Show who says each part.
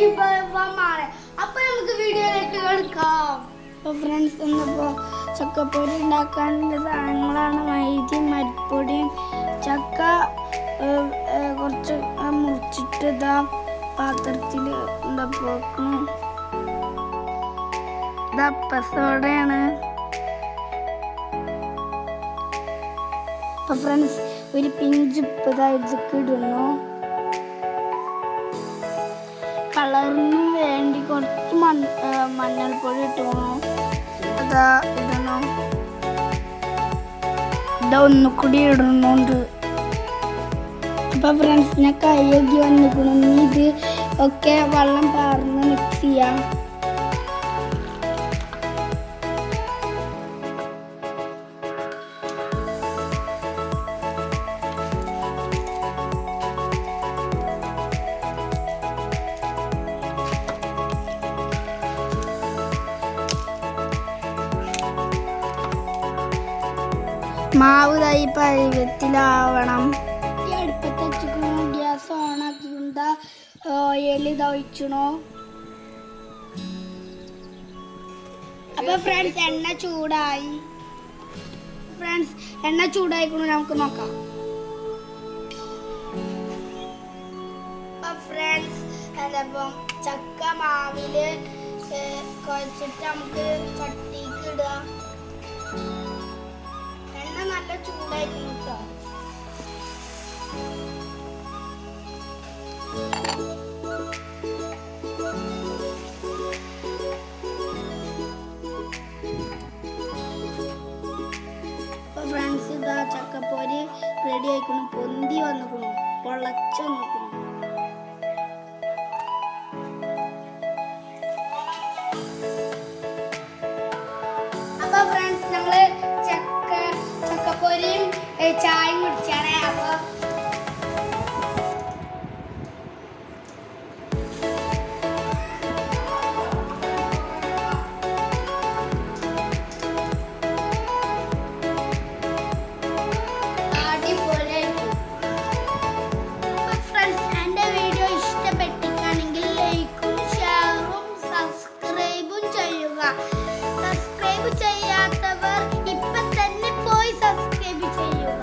Speaker 1: വിഭവമാണ്. അപ്പൊ നമുക്ക് വീഡിയോയിലേക്ക് കിടക്കാം. അപ്പോൾ ഫ്രണ്ട്സ്, ഇന്നിപ്പോൾ ചക്കപ്പൊരി ഉണ്ടാക്കാനുള്ള സാധനങ്ങളാണ് മൈദയും അരിപ്പൊടിയും. ചക്ക കുറച്ച് മുറിച്ചിട്ട് ഇതാ പാത്രത്തിൽ വെക്കണം. ഇത് അപ്പസോടയാണ്. അപ്പോൾ ഫ്രണ്ട്സ്, ഒരു പിഞ്ച് ഉപ്പ് ഇതൊക്കെ ഇടുന്നു. കളറിന് വേണ്ടി കുറച്ച് മഞ്ഞൾപ്പൊടി ഇട്ടുന്നു. അതാ ഇടണം. ഇതാ ഒന്നുകൂടി ഇടുന്നുണ്ട്. അപ്പൊ ഫ്രണ്ട്സ്, ഞാൻ കൈയ്യൊക്കെ വന്നിരിക്കുന്നു. ഇത് ഒക്കെ വെള്ളം പാർന്ന് മിക്സ് ചെയ്യാം. മാവ് തൈ പരുവത്തിലാവണം. ഈ അടുപ്പത്ത് വെച്ചിക്കണോ, ഗ്യാസ് ഓണാക്കിണ്ട, ഓയിൽ ഇതൊഴിച്ചണോ. അപ്പൊ ഫ്രണ്ട്സ്, എണ്ണ ചൂടായി. ഫ്രണ്ട്സ്, എണ്ണ ചൂടായിക്കണോ, നമുക്ക് നോക്കാം. ഫ്രണ്ട്സ്, അതപ്പം ചക്ക മാവില് കുഴച്ചിട്ട് നമുക്ക് ചട്ടിക്ക് ഇടുക. നല്ല ചൂടായിരിക്കും കേട്ടോ. അപ്പൊ ഫ്രണ്ട്സ്, ഇതാ ചക്കപ്പൊരി റെഡി ആയിക്കണം. പൊന്തി വന്നിക്കണു, പൊള്ളച്ച് വന്നിക്കണു. അപ്പൊ ഫ്രണ്ട്സ്, ഞങ്ങള് ചക്കപ്പൊരിയും ചായയും കുടിച്ചാണ്. അപ്പൊ അടിപൊളിയായിരിക്കും. ഫ്രണ്ട്സ്, എൻ്റെ വീഡിയോ ഇഷ്ടപ്പെട്ടിട്ടാണെങ്കിൽ ലൈക്കും ഷെയറും സബ്സ്ക്രൈബും ചെയ്യുക. സബ്സ്ക്രൈബ് ചെയ്യാത്തവർ ഇപ്പം തന്നെ പോയി സബ്സ്ക്രൈബ് ചെയ്യുക.